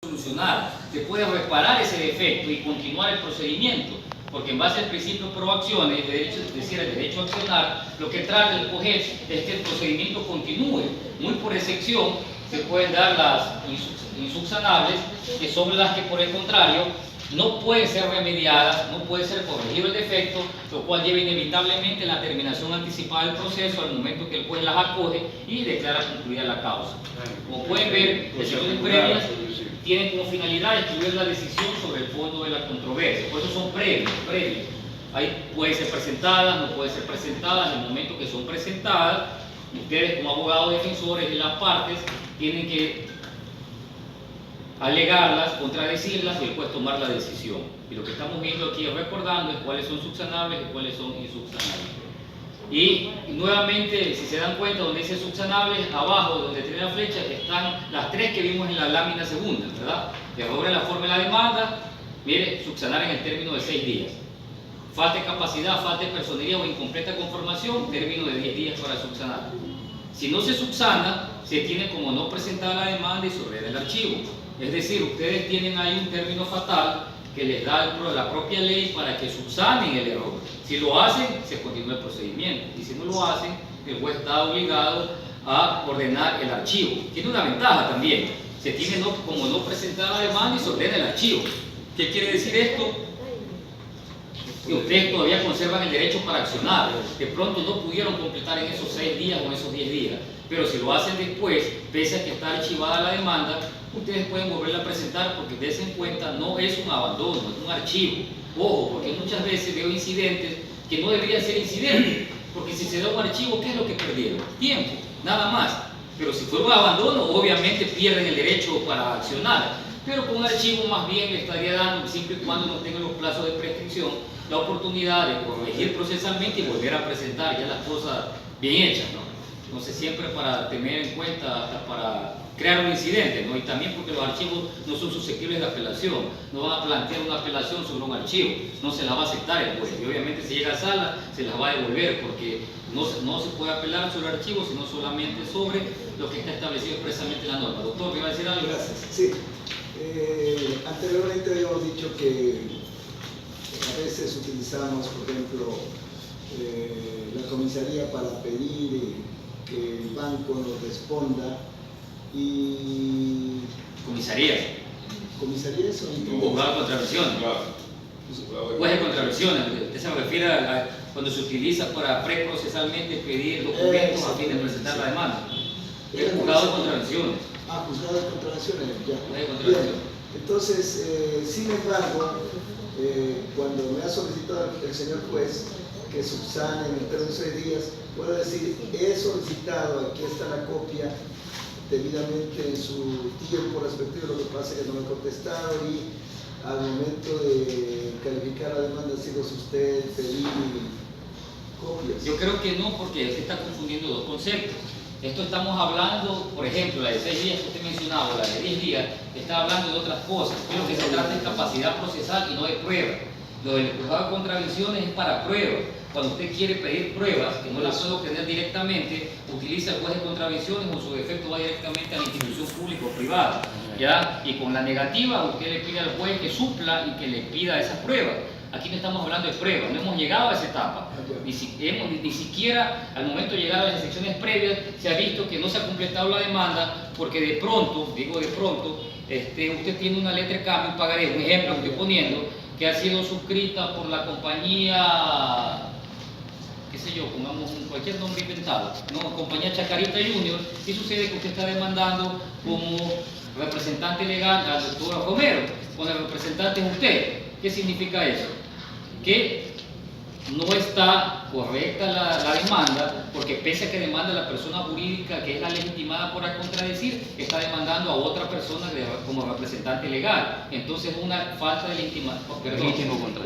solucionar, se puede reparar ese defecto y continuar el procedimiento, porque en base al principio pro acciones, es decir, el derecho a accionar, lo que trata el juez es que el procedimiento continúe. Muy por excepción se pueden dar las insubsanables, que son las que por el contrario no pueden ser remediadas, no puede ser corregido el defecto, lo cual lleva inevitablemente la terminación anticipada del proceso al momento que el juez las acoge y declara concluida la causa. Como pueden ver, decisiones previas tienen como finalidad excluir la decisión sobre el fondo de la controversia. Por eso son previas. Ahí pueden ser presentadas, no pueden ser presentadas. En el momento que son presentadas, ustedes como abogados defensores de las partes tienen que alegarlas, contradecirlas y después tomar la decisión. Y lo que estamos viendo aquí, recordando, es cuáles son subsanables y cuáles son insubsanables. Y nuevamente, si se dan cuenta, donde dice subsanables, abajo donde tiene la flecha, están las tres que vimos en la lámina segunda, ¿verdad? De ahora en la forma de la demanda, mire, subsanar en el término de 6 días. Falta de capacidad, falta de personería o incompleta conformación, término de 10 días para subsanar. Si no se subsana, se tiene como no presentada la demanda y se ordena el archivo. Es decir, ustedes tienen ahí un término fatal que les da la propia ley para que subsanen el error. Si lo hacen, se continúa el procedimiento. Y si no lo hacen, el juez está obligado a ordenar el archivo. Tiene una ventaja también. Se tiene como no presentada la demanda y se ordena el archivo. ¿Qué quiere decir esto? Que ustedes todavía conservan el derecho para accionar. De pronto no pudieron completar en esos 6 días o en esos 10 días. Pero si lo hacen después, pese a que está archivada la demanda, ustedes pueden volverla a presentar porque dense en cuenta, no es un abandono, es un archivo. Ojo, porque muchas veces veo incidentes que no deberían ser incidentes, porque si se da un archivo, ¿qué es lo que perdieron? Tiempo, nada más. Pero si fue un abandono, obviamente pierden el derecho para accionar. Pero con un archivo más bien le estaría dando, siempre y cuando no tengan los plazos de prescripción, la oportunidad de corregir procesalmente y volver a presentar ya las cosas bien hechas, ¿no? Entonces siempre para tener en cuenta, hasta para crear un incidente, ¿no? Y también porque los archivos no son susceptibles de apelación, no van a plantear una apelación sobre un archivo, no se la va a aceptar el juez, y obviamente si llega a sala se las va a devolver porque no se puede apelar sobre archivos, sino solamente sobre lo que está establecido expresamente en la norma. Doctor, ¿me va a decir algo? Gracias. Sí. Anteriormente habíamos dicho que a veces utilizamos, por ejemplo, la comisaría para pedir que el banco nos responda y... Comisarías. ¿Comisarías o Juzgado de contravenciones. Juez de contravenciones. Usted se refiere a cuando se utiliza para preprocesalmente pedir documentos a fin de presentar la demanda. El juzgado de contravenciones. Ah, juzgado de contravenciones, ya. Juez de contravenciones. Bien. Entonces, sin embargo, cuando me ha solicitado el señor juez que subsane en el término de 6 días, puedo decir, he solicitado, aquí está la copia, debidamente en su tiempo respectivo, lo que pasa es que no me ha contestado y al momento de calificar la demanda ha sido usted pedir copias. Yo creo que no, porque se está confundiendo dos conceptos. Esto estamos hablando, por ejemplo, la de 6 días que usted mencionaba, o la de 10 días, está hablando de otras cosas. Pero que se trata de capacidad procesal y no de prueba. Lo del juzgado de contravenciones es para pruebas. Cuando usted quiere pedir pruebas, que no las puede obtener directamente, utiliza el juez de contravenciones o su defecto va directamente a la institución pública o privada, ¿ya? Y con la negativa usted le pide al juez que supla y que le pida esas pruebas. Aquí no estamos hablando de pruebas, no hemos llegado a esa etapa. Ni siquiera al momento de llegar a las secciones previas se ha visto que no se ha completado la demanda porque de pronto, digo de pronto, usted tiene una letra de cambio, un pagaré, un ejemplo que estoy poniendo, que ha sido suscrita por la compañía, qué sé yo, pongamos cualquier nombre inventado, ¿no? Compañía Chacarita Junior, y sucede que usted está demandando como representante legal al doctor Romero, con el representante es usted. ¿Qué significa eso? Que no está correcta la demanda, porque pese a que demanda la persona jurídica que es la legitimada por contradecir, está demandando a otra persona como representante legal. Entonces una falta de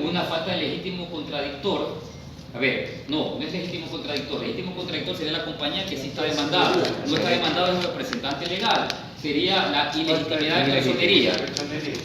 una falta de legítimo contradictor. A ver, no es legítimo contradictor. Legítimo contradictor sería la compañía que sí está demandada. No está demandado el representante legal. Sería la ilegitimidad de personería.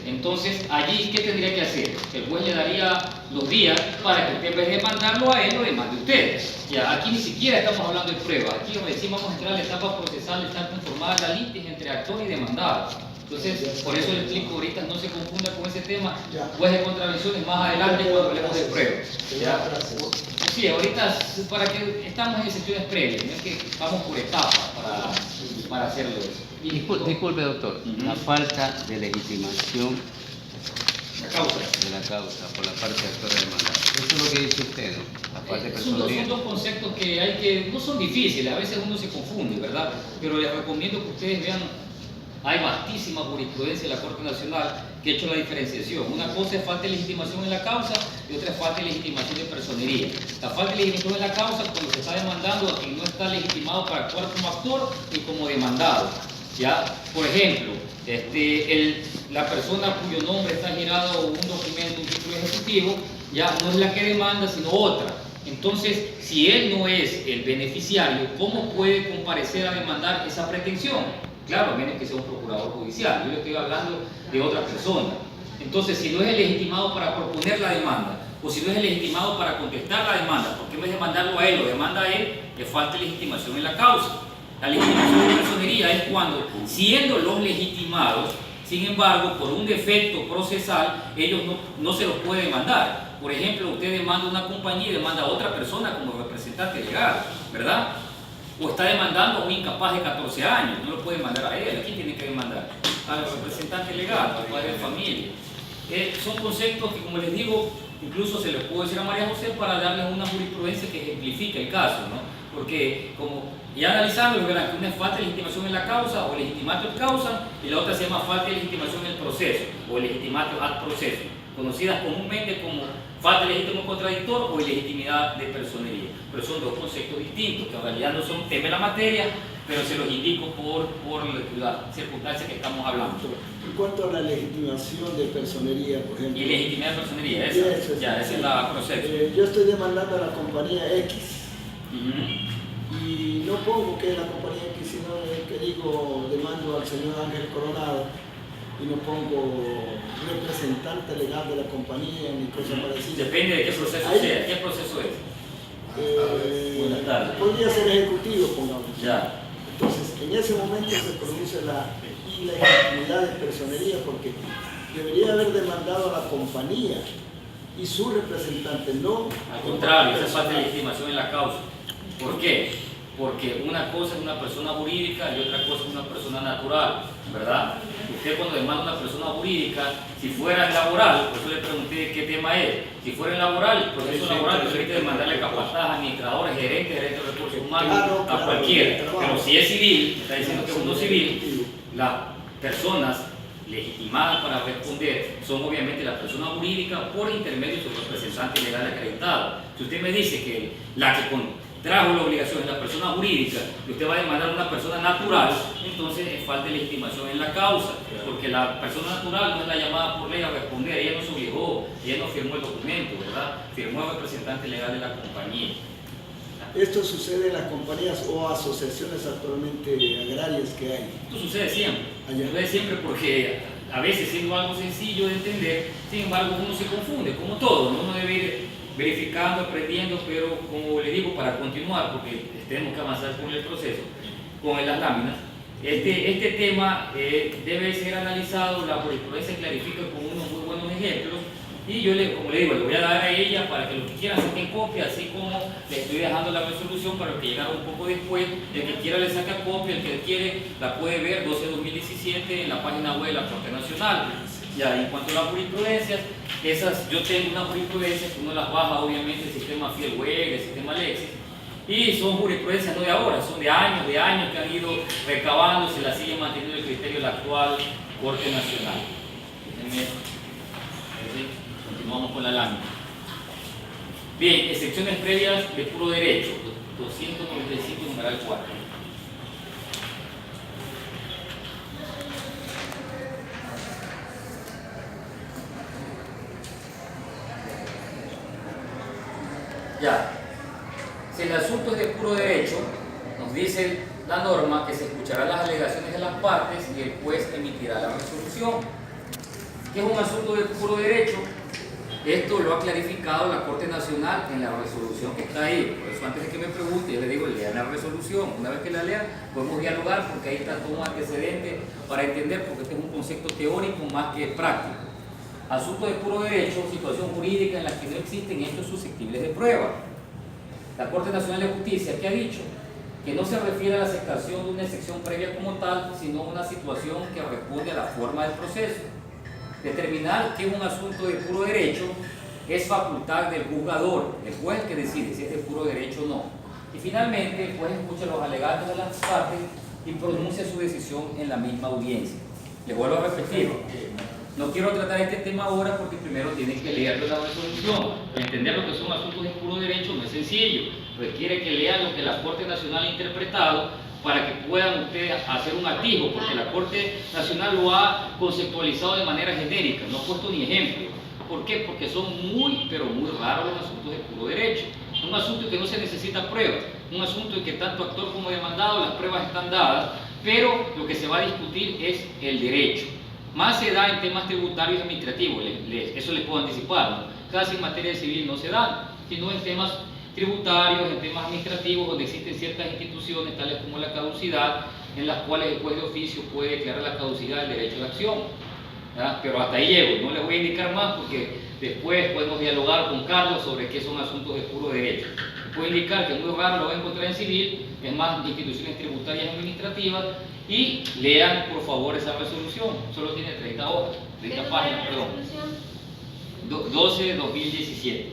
Entonces, allí, ¿qué tendría que hacer? El juez le daría los días para que usted, en vez de demandarlo a él, lo demande usted. Ya, aquí ni siquiera estamos hablando de pruebas. Aquí recién vamos a entrar a la etapa procesal de estar conformada la litis entre actor y demandado. Entonces, por eso le explico ahorita, no se confunda con ese tema, Ya. juez de contravenciones más adelante cuando hablemos de pruebas. ¿Ya? Gracias. Sí, ahorita para que estamos en sesiones previas, no es que vamos por etapas para hacerlo. Disculpe, doctor, Ujú. la falta de legitimación La causa. de la causa por la parte de actor de demanda. Eso es lo que dice usted, ¿no? La parte de Son personalidad. dos conceptos que hay que, no son difíciles, a veces uno se confunde, ¿verdad? Pero les recomiendo que ustedes vean, hay vastísima jurisprudencia en la Corte Nacional que ha hecho la diferenciación. Una cosa es falta de legitimación en la causa y otra es falta de legitimación de personería. La falta de legitimación en la causa es cuando se está demandando a quien no está legitimado para actuar como actor y como demandado. ¿Ya? Por ejemplo, la persona cuyo nombre está girado un documento, un título ejecutivo, ya no es la que demanda, sino otra. Entonces, si él no es el beneficiario, ¿cómo puede comparecer a demandar esa pretensión? Claro, a menos que sea un procurador judicial. Yo le estoy hablando de otra persona. Entonces, si no es el legitimado para proponer la demanda, o si no es el legitimado para contestar la demanda, porque en vez de mandarlo a él, lo demanda a él, le falta legitimación en la causa. La legitimación de personería es cuando, siendo los legitimados, sin embargo, por un defecto procesal, ellos no se los puede demandar. Por ejemplo, usted demanda a una compañía y demanda a otra persona como representante legal, ¿verdad? O está demandando a un incapaz de 14 años, no lo puede mandar a él. ¿A quién tiene que demandar? Al representante legal, al padre de familia. Son conceptos que, como les digo, incluso se les puede decir a María José para darles una jurisprudencia que ejemplifique el caso, ¿no? Porque, como ya analizando, verán que una es falta de legitimación en la causa o legitimatio ad causa, y la otra se llama falta de legitimación en el proceso o legitimatio ad proceso, conocidas comúnmente como falta de legítimo contradictor o ilegitimidad de personería. Pero son dos conceptos distintos, que en realidad no son tema de la materia, pero se los indico por la circunstancia que estamos hablando. En cuanto a la legitimación de personería, por ejemplo. Y legitimidad de personería, Eso es. esa es la proceso. Yo estoy demandando a la compañía X. Ujú. Y no pongo que es la compañía X, sino que digo, demando al señor Ángel Coronado y no pongo representante legal de la compañía ni cosa parecida. Depende de qué proceso Ahí- sea. ¿Qué proceso es? Buenas tardes. Podría ser ejecutivo, pongamos. Ya. Entonces, en ese momento se produce la ilegitimidad de personería porque debería haber demandado a la compañía y su representante, no. Al contrario, esa es falta de legitimación en la causa. ¿Por qué? Porque una cosa es una persona jurídica y otra cosa es una persona natural, ¿verdad? Usted cuando demanda a una persona jurídica, si fuera en laboral, por eso le pregunté qué tema es, si fuera en laboral, el proceso laboral te permite demandarle capataz, administradores, gerentes de recursos humanos, a cualquiera. Pero si es civil, me está diciendo que es uno civil, las personas legitimadas para responder son obviamente la persona jurídica por intermedio de su representante legal acreditado. Si usted me dice que la que contrajo la obligación es la persona jurídica y usted va a demandar a una persona natural, entonces es falta de legitimación en la causa, porque la persona natural no es la llamada por ley a responder, ella no se obligó, ella no firmó el documento, ¿verdad? Firmó el representante legal de la compañía. Esto sucede en las compañías o asociaciones actualmente agrarias que hay. Esto sucede siempre, Allá. sucede siempre porque a veces siendo algo sencillo de entender, sin embargo uno se confunde, como todo, ¿no? Uno debe ir verificando, aprendiendo, pero como le digo, para continuar, porque tenemos que avanzar con el proceso, con las láminas, este tema debe ser analizado, la jurisprudencia clarifica con unos muy buenos ejemplos, y yo, como le digo, le voy a dar a ella para que los que quieran saquen copia, así como le estoy dejando la resolución para los que llegaron un poco después. El que quiera le saca copia, el que quiere la puede ver 12/2017 en la página web de la Corte Nacional. Ya, en cuanto a las jurisprudencias, yo tengo unas jurisprudencias que uno las baja obviamente del sistema Fielweb, del sistema Lexis, y son jurisprudencias no de ahora, son de años que han ido recabando, se las sigue manteniendo el criterio de la actual Corte Nacional. Continuamos con la lámina. Bien, excepciones previas de puro derecho, 295 numeral 4. Ya, si el asunto es de puro derecho, nos dice la norma que se escucharán las alegaciones de las partes y el juez emitirá la resolución. ¿Qué es un asunto de puro derecho? Esto lo ha clarificado la Corte Nacional en la resolución que está ahí. Por eso antes de que me pregunte, yo le digo, lean la resolución. Una vez que la lean, podemos dialogar porque ahí está todo un antecedente para entender, porque este es un concepto teórico más que práctico. Asunto de puro derecho, situación jurídica en la que no existen hechos susceptibles de prueba. La Corte Nacional de Justicia, ¿qué ha dicho? Que no se refiere a la aceptación de una excepción previa como tal, sino a una situación que responde a la forma del proceso. Determinar que es un asunto de puro derecho es facultad del juzgador, el juez que decide si es de puro derecho o no. Y finalmente, el juez escucha los alegatos de las partes y pronuncia su decisión en la misma audiencia. Le vuelvo a repetir, no quiero tratar este tema ahora porque primero tienen que leer la resolución. Entender lo que son asuntos de puro derecho no es sencillo. Requiere que lean lo que la Corte Nacional ha interpretado para que puedan ustedes hacer un atisbo, porque la Corte Nacional lo ha conceptualizado de manera genérica, no ha puesto ni ejemplo. ¿Por qué? Porque son muy, pero muy raros los asuntos de puro derecho. Es un asunto en que no se necesita pruebas, un asunto en que tanto actor como demandado las pruebas están dadas, pero lo que se va a discutir es el derecho. Más se da en temas tributarios y administrativos, eso les puedo anticipar, ¿no? Casi en materia civil no se da, sino en temas tributarios, en temas administrativos, donde existen ciertas instituciones, tales como la caducidad, en las cuales el juez de oficio puede declarar la caducidad del derecho de acción. ¿Ya? Pero hasta ahí llego, no les voy a indicar más porque después podemos dialogar con Carlos sobre qué son asuntos de puro derecho. Puedo indicar que muy raro lo voy a encontrar en civil, es más instituciones tributarias y administrativas, y lean por favor esa resolución, solo tiene 30 hojas, 30 páginas, perdón. 12/2017.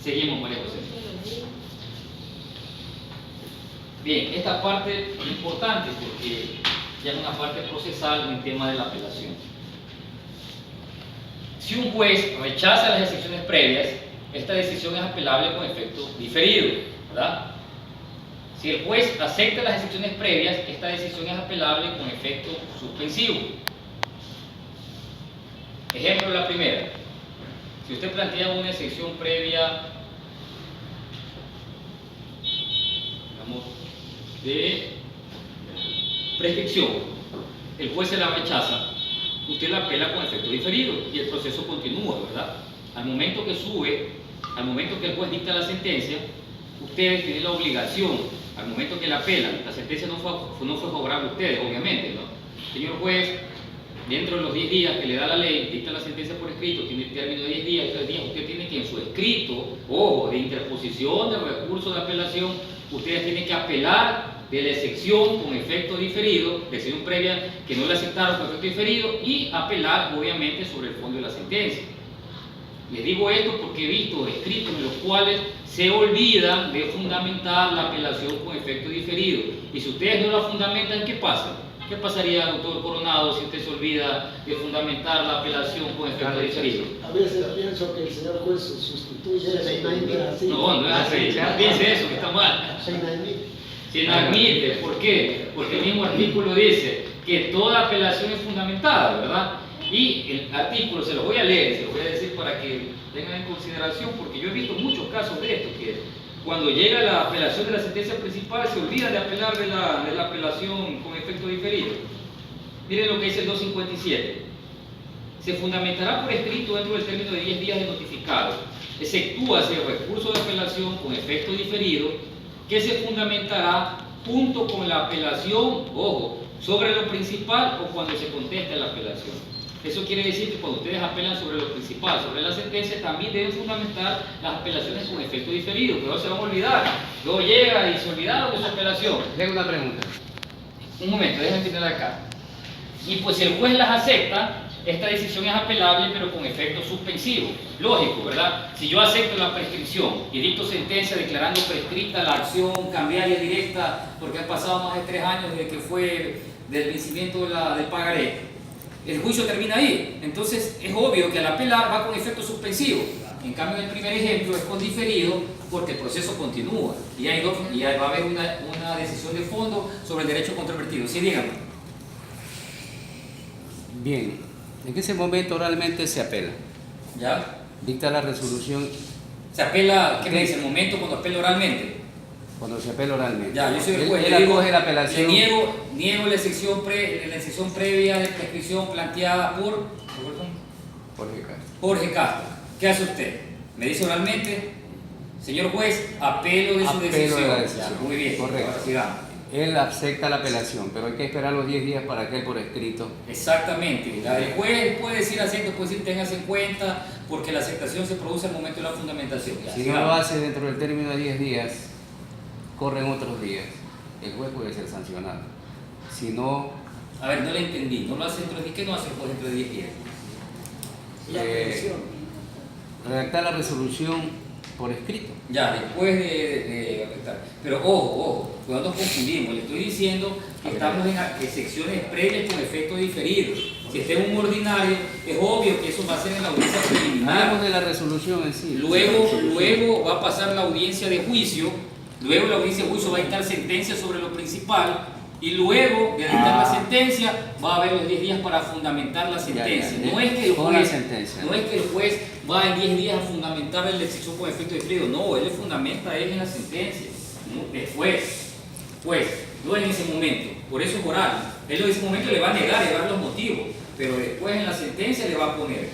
Seguimos, María José. Bien, esta parte es importante porque ya es una parte procesal en el tema de la apelación. Si un juez rechaza las excepciones previas, esta decisión es apelable con efecto diferido, ¿verdad? Si el juez acepta las excepciones previas, esta decisión es apelable con efecto suspensivo. Ejemplo, la primera. Si usted plantea una excepción previa, digamos, de prescripción, el juez se la rechaza, usted la apela con efecto diferido y el proceso continúa, ¿verdad? Al momento que sube, al momento que el juez dicta la sentencia, ustedes tienen la obligación, al momento que la apelan, la sentencia no fue favorable a ustedes, obviamente, ¿no? Señor juez, dentro de los 10 días que le da la ley, dicta la sentencia por escrito, tiene término de 10 días, 3 días, usted tiene que en su escrito, ojo, de interposición de recurso de apelación, ustedes tienen que apelar de la excepción con efecto diferido, de excepción previa que no le aceptaron con efecto diferido, y apelar obviamente sobre el fondo de la sentencia. Les digo esto porque he visto escritos en los cuales se olvidan de fundamentar la apelación con efecto diferido. Y si ustedes no la fundamentan, ¿qué pasa? ¿Qué pasaría, doctor Coronado, si usted se olvida de fundamentar la apelación con efecto diferido? A veces pienso que el señor juez sustituye así. No, no es así. Piense eso, que está mal. Se inadmite. ¿Por qué? Porque el mismo artículo dice que toda apelación es fundamentada, ¿verdad? Y el artículo, se lo voy a leer, se lo voy a decir para que tengan en consideración, porque yo he visto muchos casos de esto, que cuando llega la apelación de la sentencia principal se olvida de apelar de la apelación con efecto diferido. Miren lo que dice el 257. Se fundamentará por escrito dentro del término de 10 días de notificado, exceptúase el recurso de apelación con efecto diferido, que se fundamentará junto con la apelación, ojo, sobre lo principal o cuando se conteste la apelación. Eso quiere decir que cuando ustedes apelan sobre lo principal, sobre la sentencia, también deben fundamentar las apelaciones con efecto diferido, que no se van a olvidar. Luego llega y se olvidaron de su apelación. Tengo una pregunta. Un momento, déjenme terminar acá. Y pues si el juez las acepta, esta decisión es apelable pero con efecto suspensivo. Lógico, ¿verdad? Si yo acepto la prescripción y dicto sentencia declarando prescrita la acción cambiaria directa porque han pasado más de 3 años desde que fue del vencimiento del pagaré, el juicio termina ahí. Entonces es obvio que al apelar va con efecto suspensivo. En cambio, en el primer ejemplo es con diferido porque el proceso continúa y ahí va a haber una decisión de fondo sobre el derecho controvertido. Sí, dígame. Bien, ¿en ese momento realmente se apela? ¿Ya? Dicta la resolución. ¿Se apela, qué me dice, el momento cuando apela oralmente? Cuando se apela oralmente. Ya, yo soy el Él juez. acoge la apelación. Niego la excepción previa de prescripción planteada por Jorge Castro. Jorge Castro. ¿Qué hace usted? Me dice oralmente, señor juez, apelo de su Apelo decisión. de la decisión. Ya, muy bien, Correcto. ahora sigamos. Él acepta la apelación, pero hay que esperar los 10 días para que él por escrito. Exactamente. El juez puede decir acepto, puede decir téngase en cuenta, porque la aceptación se produce al momento de la fundamentación. Ya, Si no sigamos. lo hace dentro del término de 10 días, corren otros días. El juez puede ser sancionado. Si no, A ver, no le entendí. ¿No lo hace dentro de 10? ¿Qué no hace el juez dentro de 10 días? La apelación. redactar la resolución por escrito. Ya, después de afectar. Pero ojo, no nos confundimos. Le estoy diciendo que estamos en secciones previas con efecto diferido. Si está en un ordinario, es obvio que eso va a ser en la audiencia preliminar. Hablamos de la resolución en sí. Luego va a pasar la audiencia de juicio. Luego la audiencia de juicio va a dictar sentencia sobre lo principal. Y luego de dictar la sentencia, va a haber los 10 días para fundamentar la sentencia. Ya. No es que el Con la juez, sentencia. no es que el juez va en 10 días a fundamentar la excepción con efecto de frío. No, él le fundamenta en la sentencia. ¿No? Después, pues, no en ese momento. Por eso es oral. Él en ese momento le va a negar, le va a dar los motivos. Pero después en la sentencia le va a poner.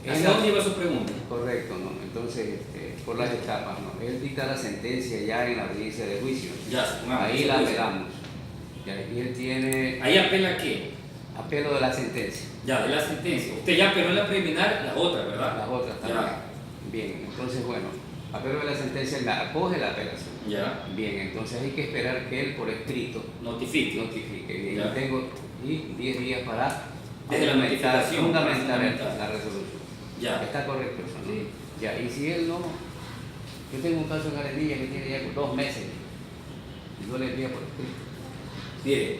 ¿Hacia dónde lleva su pregunta? Correcto, ¿no? Entonces, por las etapas, ¿no? Él dicta la sentencia ya en la audiencia de juicio. Ya, supongamos. Ahí la apelamos. Y él tiene Ahí apela qué. apelo de la sentencia. Ya, de la sentencia. Usted ya apeló en la preliminar las otras, ¿verdad? Las otras también. Ya. Bien, entonces, bueno, apelo de la sentencia, él acoge la apelación. Ya. Bien, entonces hay que esperar que él por escrito Notifique. notifique. Bien, Ya. yo tengo 10 días para Desde la notificación, fundamentar para fundamentar. la resolución. Ya. Está correcto eso, ¿no? Sí. Ya, y si él no, yo tengo un caso en Arenilla que tiene ya 2 meses y no le envía por escrito. Mire,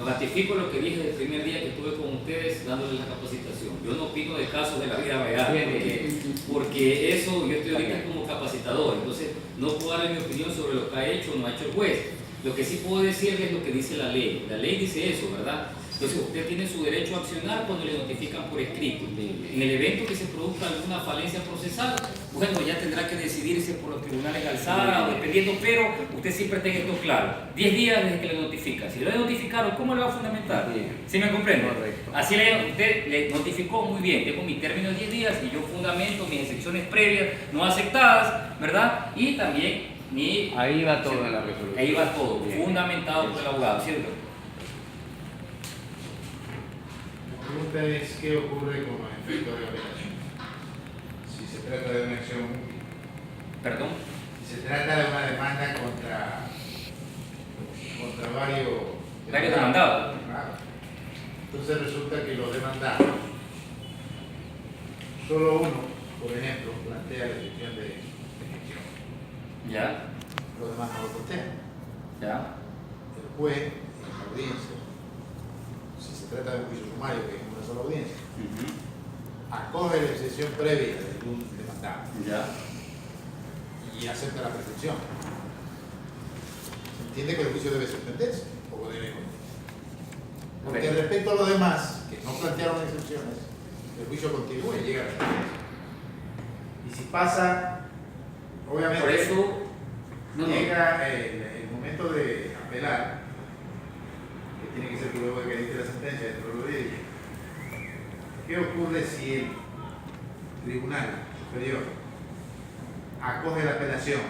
ratifico lo que dije desde el primer día que estuve con ustedes dándoles la capacitación. Yo no opino de casos de la vida real, porque eso, yo estoy ahorita como capacitador, entonces no puedo darle mi opinión sobre lo que ha hecho o no ha hecho el juez. Lo que sí puedo decirles es lo que dice la ley. La ley dice eso, ¿verdad? Entonces usted tiene su derecho a accionar cuando le notifican por escrito. En el evento que se produzca alguna falencia procesal, bueno, ya tendrá que decidirse por los tribunales de alzada o dependiendo, pero usted siempre tenga esto claro. 10 días desde que le notifican. Si le notificaron, ¿cómo le va a fundamentar? Bien. ¿Sí me comprende? Correcto. Así usted le notificó muy bien. Tengo mi término de 10 días y yo fundamento mis excepciones previas no aceptadas, ¿verdad? Y también mi... Ahí va todo en la resolución. Ahí va todo, Bien. fundamentado por el abogado, ¿cierto? La pregunta es, ¿qué ocurre con los efectos de apelación? Si se trata de una acción, Perdón. si se trata de una demanda contra varios Demandados. Claro. Entonces resulta que los demandados, solo uno, por ejemplo, plantea la excepción de ejecución. Ya, Los demás no lo plantean. ya. El juez, en la audiencia, si se trata de un juicio sumario, que es una sola audiencia, acoge la excepción previa de un demandado Ya. y acepta la prescripción. Se entiende que el juicio debe suspenderse o debe continuar. Porque Correcto. respecto a los demás que no plantearon excepciones, el juicio continúa y llega a la sentencia. Y si pasa, obviamente, Por eso, no. llega el momento de apelar, que tiene que ser luego de que dicte la sentencia dentro de los 10 días. ¿Qué ocurre si el tribunal superior acoge la apelación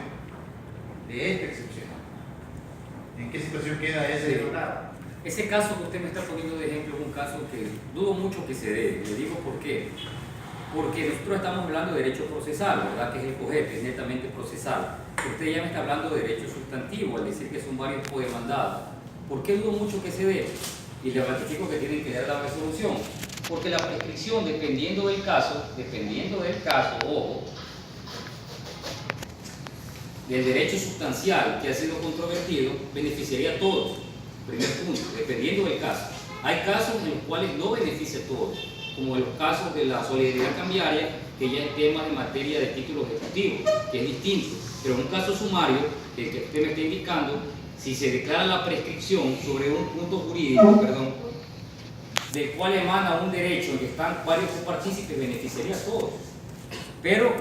de esta excepción? ¿En qué situación queda ese derrotado? Ese caso que usted me está poniendo de ejemplo es un caso que dudo mucho que se dé. Le digo por qué. Porque nosotros estamos hablando de derecho procesal, ¿verdad? Que es el COGEP, es netamente procesal. Usted ya me está hablando de derecho sustantivo, al decir que son varios codemandados. ¿Por qué dudo mucho que se dé? Y le ratifico que tienen que dar la resolución. Porque la prescripción, dependiendo del caso, ojo, del derecho sustancial que ha sido controvertido, beneficiaría a todos. Primer punto, dependiendo del caso. Hay casos en los cuales no beneficia a todos, como en los casos de la solidaridad cambiaria, que ya es tema de materia de título ejecutivo, que es distinto. Pero en un caso sumario, el que usted me está indicando, si se declara la prescripción sobre un punto jurídico, del cual emana un derecho en que están varios partícipes, beneficiaría a todos. Pero,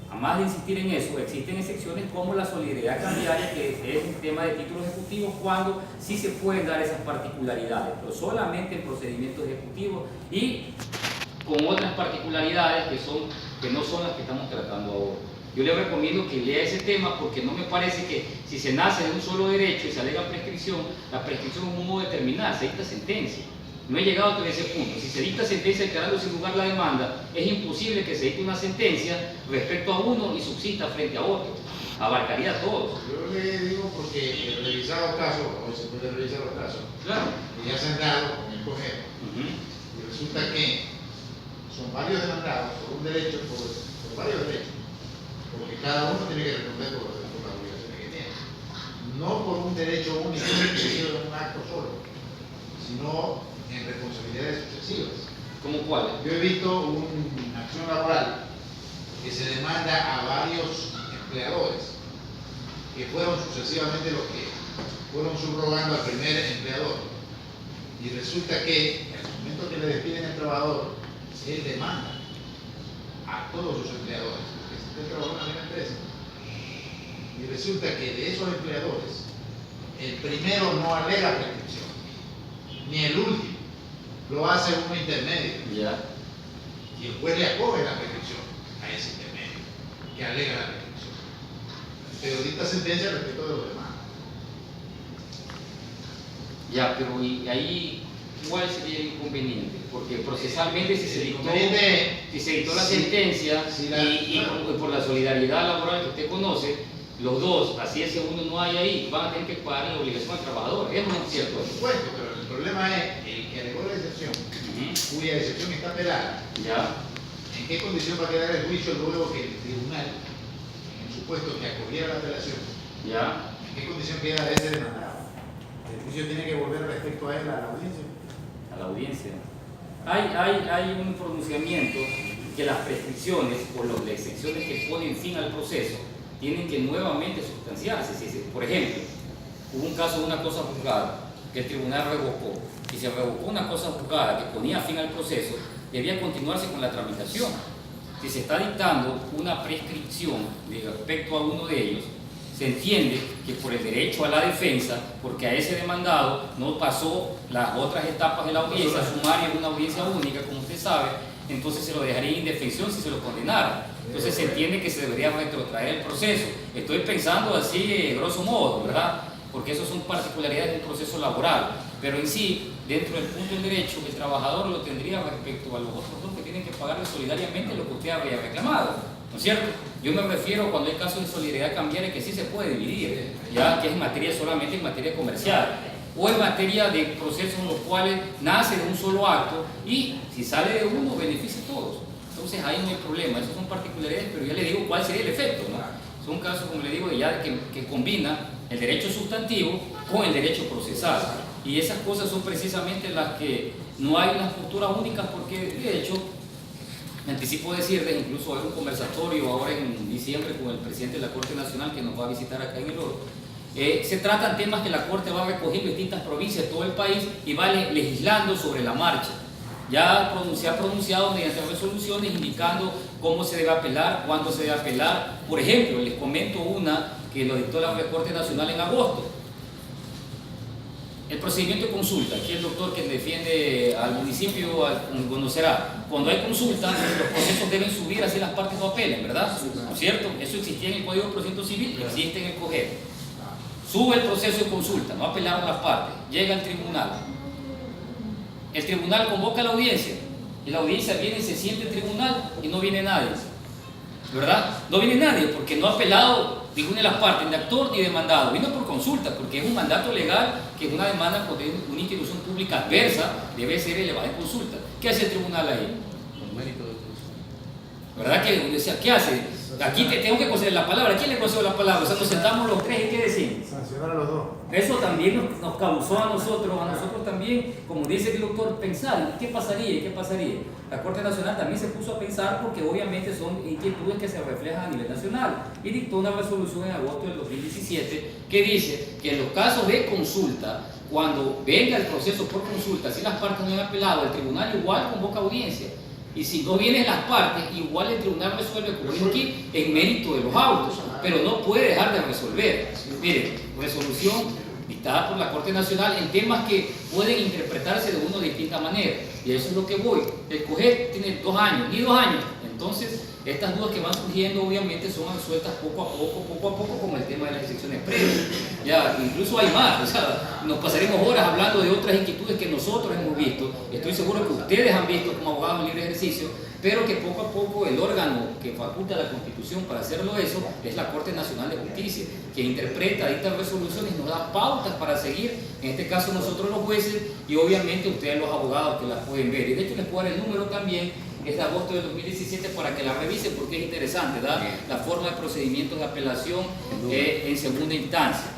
a más de insistir en eso, existen excepciones como la solidaridad cambiaria, que es un tema de títulos ejecutivos, cuando sí se pueden dar esas particularidades, pero solamente en procedimientos ejecutivos y con otras particularidades que no son las que estamos tratando ahora. Yo le recomiendo que lea ese tema porque no me parece que si se nace de un solo derecho y se alega prescripción, la prescripción es un modo determinado, se dicta sentencia. No he llegado hasta ese punto. Si se dicta sentencia declarando sin lugar la demanda, es imposible que se dicte una sentencia respecto a uno y subsista frente a otro. Abarcaría a todos. Yo le digo porque he revisado casos, o se puede revisar los casos, Claro. que ya se han dado con el coger, y resulta que son varios demandados por un derecho, por varios derechos, porque cada uno tiene que responder por las obligaciones que tiene. No por un derecho único, decidido en un acto solo, sino en responsabilidades sucesivas. ¿Cómo cuál? Yo he visto una acción laboral que se demanda a varios empleadores que fueron sucesivamente los que fueron subrogando al primer empleador, y resulta que en el momento que le despiden al trabajador, él demanda a todos sus empleadores, porque está trabajando en la empresa, y resulta que de esos empleadores el primero no alega prescripción, ni el último, lo hace uno intermedio, Ya. y el juez le acoge la prescripción a ese intermedio que alega la prescripción, pero dicta sentencia respecto de los demás. Ya, pero ¿y ahí cuál sería el inconveniente? Porque procesalmente si se dictó la sentencia y por la solidaridad laboral que usted conoce, los dos, así ese uno no hay ahí, van a tener que pagar la obligación al trabajador. Eso no es cierto. Por supuesto, pero el problema es el que alegó la excepción, cuya excepción está apelada. Ya. ¿En qué condición va a quedar el juicio luego que el tribunal, en el supuesto que acogiera la apelación, Ya. en qué condición queda ese demandado? El juicio tiene que volver respecto a él a la audiencia. A la audiencia. Hay un pronunciamiento que las prescripciones o las excepciones que ponen fin al proceso tienen que nuevamente sustanciarse. Por ejemplo, hubo un caso de una cosa juzgada que el tribunal revocó, y se revocó una cosa juzgada que ponía fin al proceso, debía continuarse con la tramitación. Si se está dictando una prescripción respecto a uno de ellos, se entiende que por el derecho a la defensa, porque a ese demandado no pasó las otras etapas de la audiencia sumaria, una audiencia única, como usted sabe, entonces se lo dejaría en indefensión si se lo condenara. Entonces se entiende que se debería retrotraer el proceso. Estoy pensando así, grosso modo, ¿verdad? Porque eso son particularidades de un proceso laboral. Pero en sí, dentro del punto del derecho, el trabajador lo tendría respecto a los otros dos que tienen que pagarle solidariamente lo que usted habría reclamado, ¿no es cierto? Yo me refiero cuando hay casos de solidaridad cambiaria que sí se puede dividir, ya que es materia solamente en materia comercial, o en materia de procesos en los cuales nace de un solo acto y si sale de uno beneficia a todos. Entonces ahí no hay problema, esas son particularidades, pero ya le digo cuál sería el efecto, ¿no? Son casos, como le digo, ya que combina el derecho sustantivo con el derecho procesal. Y esas cosas son precisamente las que no hay unas posturas únicas, porque de hecho, me anticipo decirles, incluso hay un conversatorio ahora en diciembre con el presidente de la Corte Nacional que nos va a visitar acá en el Oro. Se tratan temas que la Corte va recogiendo en distintas provincias de todo el país y va legislando sobre la marcha. Ya se ha pronunciado mediante resoluciones indicando cómo se debe apelar, cuándo se debe apelar. Por ejemplo, les comento una que lo dictó la Corte Nacional en agosto. El procedimiento de consulta, aquí el doctor que defiende al municipio conocerá. Cuando hay consulta, los procesos deben subir así las partes no apelen, ¿verdad? ¿No es cierto? Eso existía en el Código de Procedimiento Civil, existe en el COGER. Sube el proceso de consulta, no apelaron las partes, llega al tribunal. El tribunal convoca a la audiencia y la audiencia viene y se siente el tribunal y no viene nadie, ¿verdad? No viene nadie porque no ha apelado ninguna de las partes, ni actor ni demandado. Vino por consulta porque es un mandato legal que es una demanda contra una institución pública adversa debe ser elevada en consulta. ¿Qué hace el tribunal ahí? Por mérito de consulta. ¿Verdad que uno decía, qué hace? Aquí tengo que conceder la palabra. ¿Quién le concede la palabra? O sea, nos sentamos los tres y ¿qué decimos? Sancionar a los dos. Eso también nos causó a nosotros también, como dice el doctor, pensar, ¿qué pasaría? ¿Qué pasaría? La Corte Nacional también se puso a pensar porque obviamente son inquietudes que se reflejan a nivel nacional y dictó una resolución en agosto del 2017 que dice que en los casos de consulta, cuando venga el proceso por consulta, si las partes no han apelado, el tribunal igual convoca audiencia. Y si no vienen las partes, igual el tribunal resuelve, como aquí, en mérito de los autos, pero no puede dejar de resolver. Miren, resolución dictada por la Corte Nacional en temas que pueden interpretarse de una distinta manera. Y eso es lo que voy. El COGEC tiene 2 años, ni 2 años. Entonces, estas dudas que van surgiendo obviamente son absueltas poco a poco, como el tema de las excepciones previas. Ya, incluso hay más, o sea, nos pasaremos horas hablando de otras inquietudes que nosotros hemos visto. Estoy seguro que ustedes han visto como abogados en libre ejercicio, pero que poco a poco el órgano que faculta la Constitución para hacerlo eso es la Corte Nacional de Justicia, que interpreta, dicta resoluciones y nos da pautas para seguir, en este caso nosotros los jueces y obviamente ustedes los abogados que las pueden ver. Y de hecho les puedo dar el número también, es de agosto de 2017 para que la revisen porque es interesante, ¿da? La forma de procedimientos de apelación en segunda instancia.